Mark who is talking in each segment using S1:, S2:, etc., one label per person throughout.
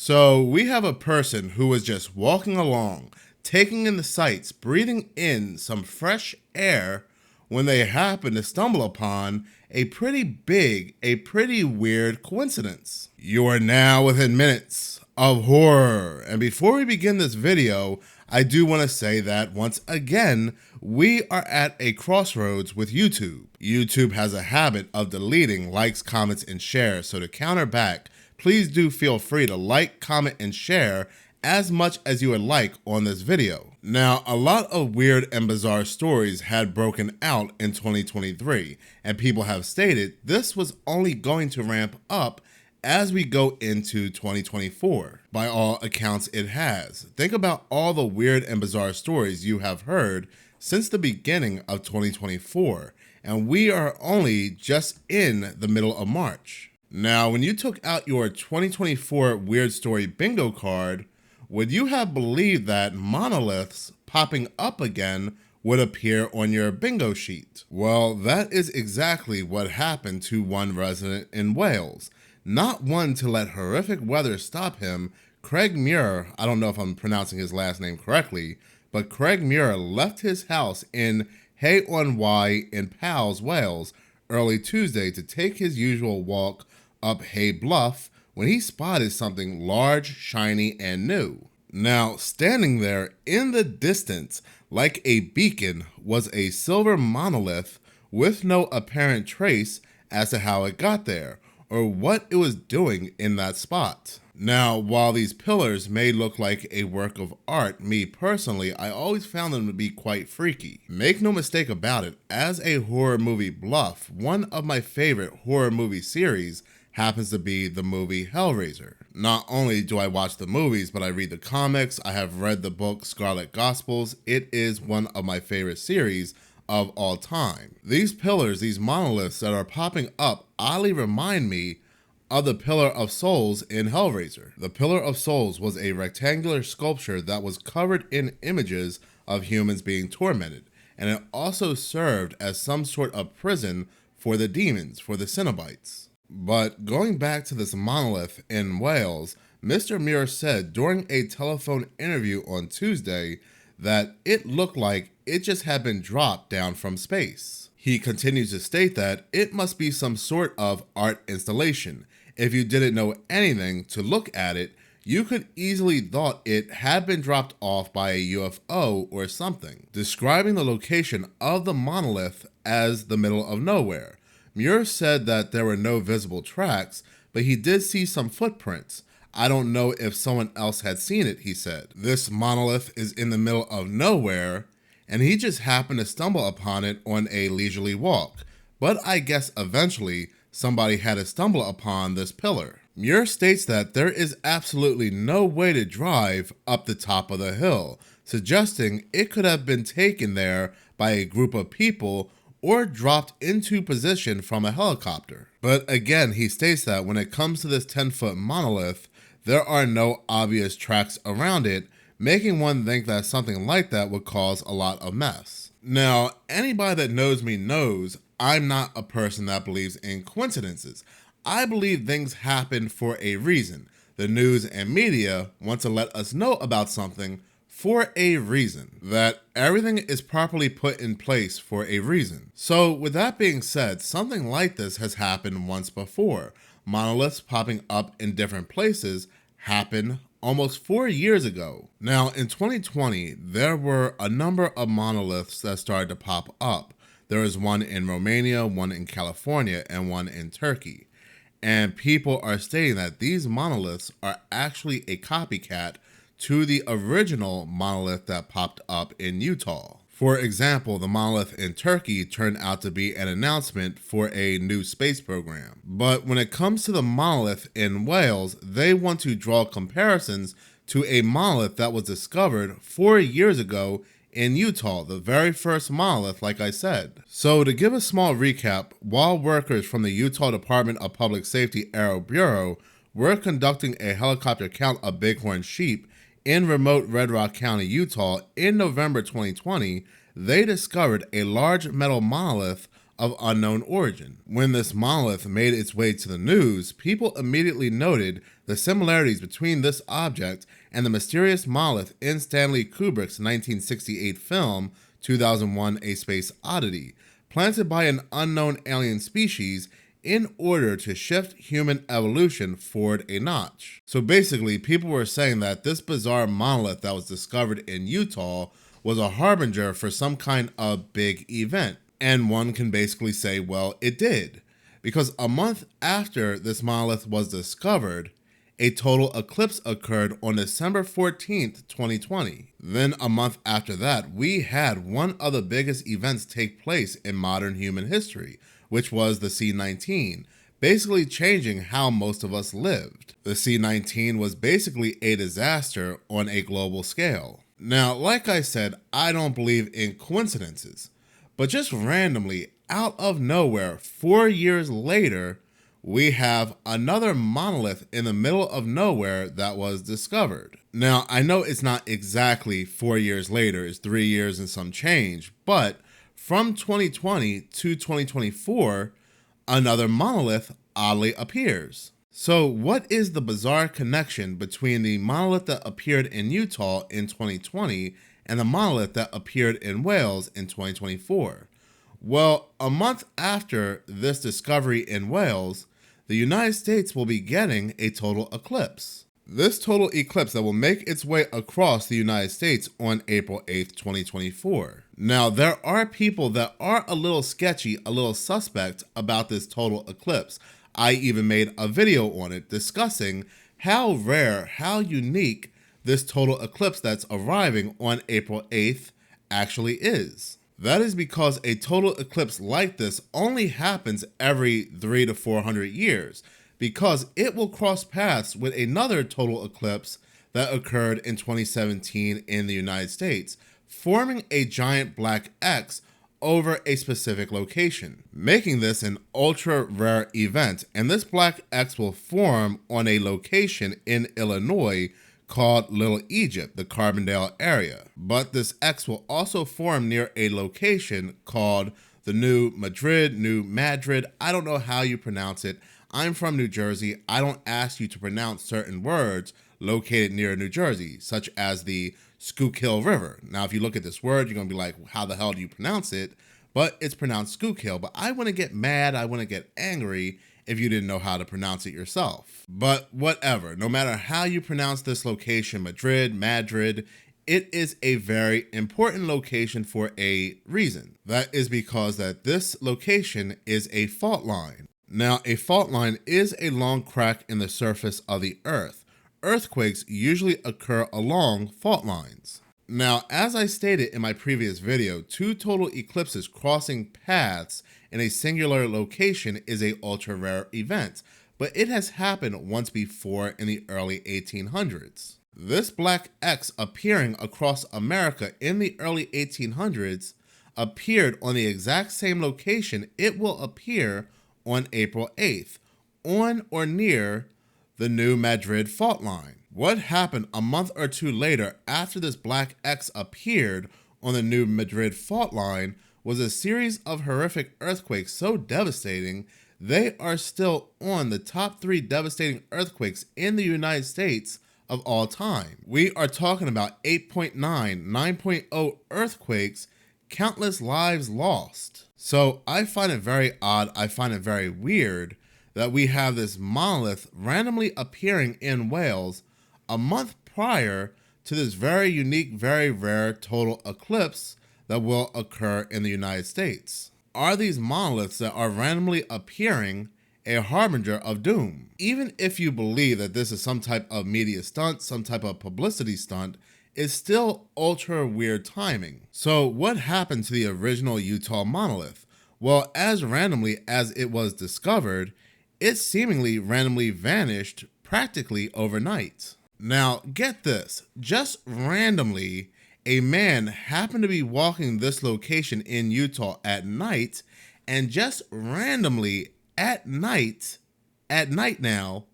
S1: So we have a person who was just walking along, taking in the sights, breathing in some fresh air when they happen to stumble upon a pretty big, a pretty weird coincidence. You are now within minutes of horror. And before we begin this video, I do want to say that once again, we are at a crossroads with YouTube. YouTube has a habit of deleting likes, comments, and shares. So to counter back, please do feel free to like, comment, and share as much as you would like on this video. Now, a lot of weird and bizarre stories had broken out in 2023, and people have stated this was only going to ramp up as we go into 2024. By all accounts, it has. Think about all the weird and bizarre stories you have heard since the beginning of 2024, and we are only just in the middle of March. Now, when you took out your 2024 Weird Story Bingo card, would you have believed that monoliths popping up again would appear on your bingo sheet? Well, that is exactly what happened to one resident in Wales. Not one to let horrific weather stop him, Craig Muir, I don't know if I'm pronouncing his last name correctly, but Craig Muir left his house in Hay-on-Wye in Powys, Wales, early Tuesday to take his usual walk up Hay Bluff when he spotted something large, shiny, and new. Now, standing there in the distance like a beacon was a silver monolith with no apparent trace as to how it got there or what it was doing in that spot. Now, while these pillars may look like a work of art, me personally, I always found them to be quite freaky. Make no mistake about it, as a horror movie buff, one of my favorite horror movie series happens to be the movie Hellraiser. Not only do I watch the movies, but I read the comics, I have read the book Scarlet Gospels. It is one of my favorite series of all time. These pillars, these monoliths that are popping up oddly remind me of the Pillar of Souls in Hellraiser. The Pillar of Souls was a rectangular sculpture that was covered in images of humans being tormented, and it also served as some sort of prison for the demons, for the Cenobites. But going back to this monolith in Wales, Mr. Muir said during a telephone interview on Tuesday that it looked like it just had been dropped down from space. He continues to state that it must be some sort of art installation. If you didn't know anything to look at it, you could easily thought it had been dropped off by a UFO or something. Describing the location of the monolith as the middle of nowhere, Muir said that there were no visible tracks, but he did see some footprints. I don't know if someone else had seen it, he said. This monolith is in the middle of nowhere, and he just happened to stumble upon it on a leisurely walk. But I guess eventually somebody had to stumble upon this pillar. Muir states that there is absolutely no way to drive up the top of the hill, suggesting it could have been taken there by a group of people or dropped into position from a helicopter. But again, he states that when it comes to this 10-foot monolith, there are no obvious tracks around it, making one think that something like that would cause a lot of mess. Now, anybody that knows me knows I'm not a person that believes in coincidences. I believe things happen for a reason. The news and media want to let us know about something for a reason, that everything is properly put in place for a reason. So with that being said, something like this has happened once before. Monoliths popping up in different places happened almost 4 years ago. Now in 2020, there were a number of monoliths that started to pop up. There is one in Romania, one in California, and one in Turkey. And people are stating that these monoliths are actually a copycat to the original monolith that popped up in Utah. For example, the monolith in Turkey turned out to be an announcement for a new space program. But when it comes to the monolith in Wales, they want to draw comparisons to a monolith that was discovered 4 years ago in Utah, the very first monolith, like I said. So to give a small recap, while workers from the Utah Department of Public Safety Aero Bureau were conducting a helicopter count of bighorn sheep in remote Red Rock County, Utah in November 2020, they discovered a large metal monolith of unknown origin. When this monolith made its way to the news, people immediately noted the similarities between this object and the mysterious monolith in Stanley Kubrick's 1968 film 2001: A Space Oddity, planted by an unknown alien species in order to shift human evolution forward a notch. So basically, people were saying that this bizarre monolith that was discovered in Utah was a harbinger for some kind of big event. And one can basically say, well, it did. Because a month after this monolith was discovered, a total eclipse occurred on December 14th, 2020. Then a month after that, we had one of the biggest events take place in modern human history, which was the C-19, basically changing how most of us lived. The C-19 was basically a disaster on a global scale. Now, like I said, I don't believe in coincidences, but just randomly, out of nowhere, 4 years later, we have another monolith in the middle of nowhere that was discovered. Now, I know it's not exactly 4 years later, it's 3 years and some change, but from 2020 to 2024, another monolith oddly appears. So what is the bizarre connection between the monolith that appeared in Utah in 2020 and the monolith that appeared in Wales in 2024? Well, a month after this discovery in Wales, the United States will be getting a total eclipse. This total eclipse that will make its way across the United States on April 8th, 2024. Now, there are people that are a little sketchy, a little suspect about this total eclipse. I even made a video on it discussing how rare, how unique this total eclipse that's arriving on April 8th actually is. That is because a total eclipse like this only happens every 300 to 400 years, because it will cross paths with another total eclipse that occurred in 2017 in the United States, forming a giant black X over a specific location, making this an ultra rare event. And this black X will form on a location in Illinois called Little Egypt, the Carbondale area. But this X will also form near a location called the New Madrid. I don't know how you pronounce it. I'm from New Jersey. I don't ask you to pronounce certain words located near New Jersey, such as the Schuylkill River. Now, if you look at this word, you're going to be like, how the hell do you pronounce it? But it's pronounced Schuylkill. But I wouldn't get mad, I wouldn't get angry if you didn't know how to pronounce it yourself. But whatever, no matter how you pronounce this location, Madrid, it is a very important location for a reason. That is because that this location is a fault line. Now, a fault line is a long crack in the surface of the earth. Earthquakes usually occur along fault lines. Now, as I stated in my previous video, two total eclipses crossing paths in a singular location is a ultra rare event, but it has happened once before in the early 1800s. This black X appearing across America in the early 1800s appeared on the exact same location it will appear on April 8th, on or near the New Madrid fault line. What happened a month or two later after this black X appeared on the New Madrid fault line was a series of horrific earthquakes so devastating, they are still on the top 3 devastating earthquakes in the United States of all time. We are talking about 8.9, 9.0 earthquakes, countless lives lost. So I find it very odd, I find it very weird that we have this monolith randomly appearing in Wales a month prior to this very unique, very rare total eclipse that will occur in the United States. Are these monoliths that are randomly appearing a harbinger of doom? Even if you believe that this is some type of media stunt, some type of publicity stunt, it's still ultra weird timing. So what happened to the original Utah monolith? Well, as randomly as it was discovered, it seemingly randomly vanished practically overnight. Now, get this, just randomly, a man happened to be walking this location in Utah at night, and just randomly at night now,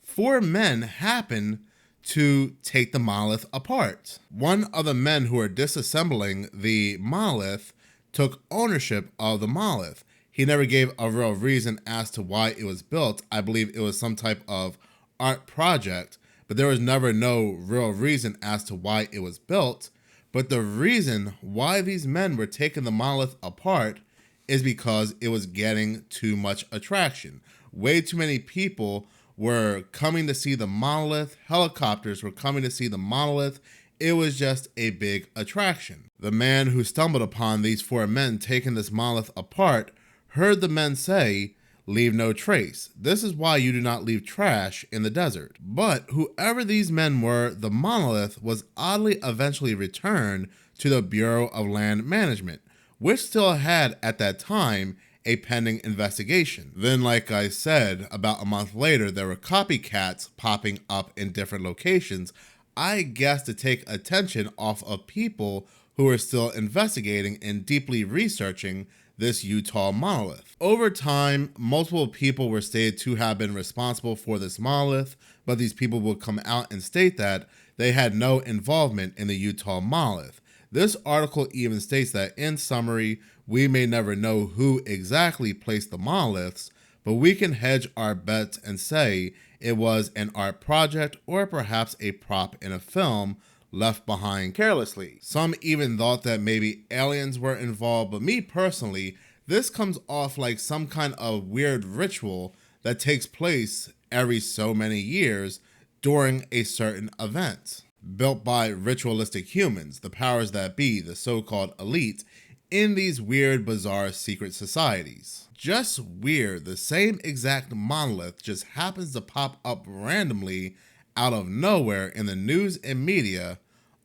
S1: 4 men happened to take the monolith apart. One of the men who were disassembling the monolith took ownership of the monolith. He never gave a real reason as to why it was built. I believe it was some type of art project, but there was never no real reason as to why it was built. But the reason why these men were taking the monolith apart is because it was getting too much attraction. Way too many people were coming to see the monolith. Helicopters were coming to see the monolith. It was just a big attraction. The man who stumbled upon these four men taking this monolith apart heard the men say, "Leave no trace. This is why you do not leave trash in the desert." But whoever these men were, the monolith was oddly eventually returned to the Bureau of Land Management, which still had at that time a pending investigation. Then, like I said, about a month later, there were copycats popping up in different locations, I guess to take attention off of people who are still investigating and deeply researching this Utah monolith. Over time, multiple people were stated to have been responsible for this monolith, but these people would come out and state that they had no involvement in the Utah monolith. This article even states that, in summary, we may never know who exactly placed the monoliths, but we can hedge our bets and say it was an art project or perhaps a prop in a film left behind carelessly. Some even thought that maybe aliens were involved, but me personally, this comes off like some kind of weird ritual that takes place every so many years during a certain event, built by ritualistic humans, the powers that be, the so-called elite, in these weird, bizarre secret societies. Just weird, the same exact monolith just happens to pop up randomly out of nowhere in the news and media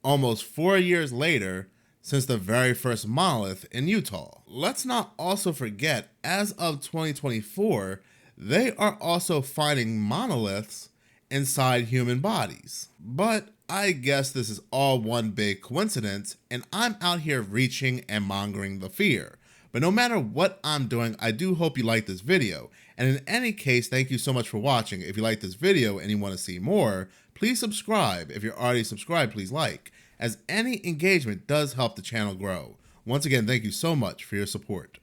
S1: almost 4 years later since the very first monolith in Utah. Let's not also forget, as of 2024, they are also finding monoliths inside human bodies. But I guess this is all one big coincidence, and I'm out here reaching and mongering the fear. But no matter what I'm doing, I do hope you like this video. And in any case, thank you so much for watching. If you like this video and you want to see more, please subscribe. If you're already subscribed, please like, as any engagement does help the channel grow. Once again, thank you so much for your support.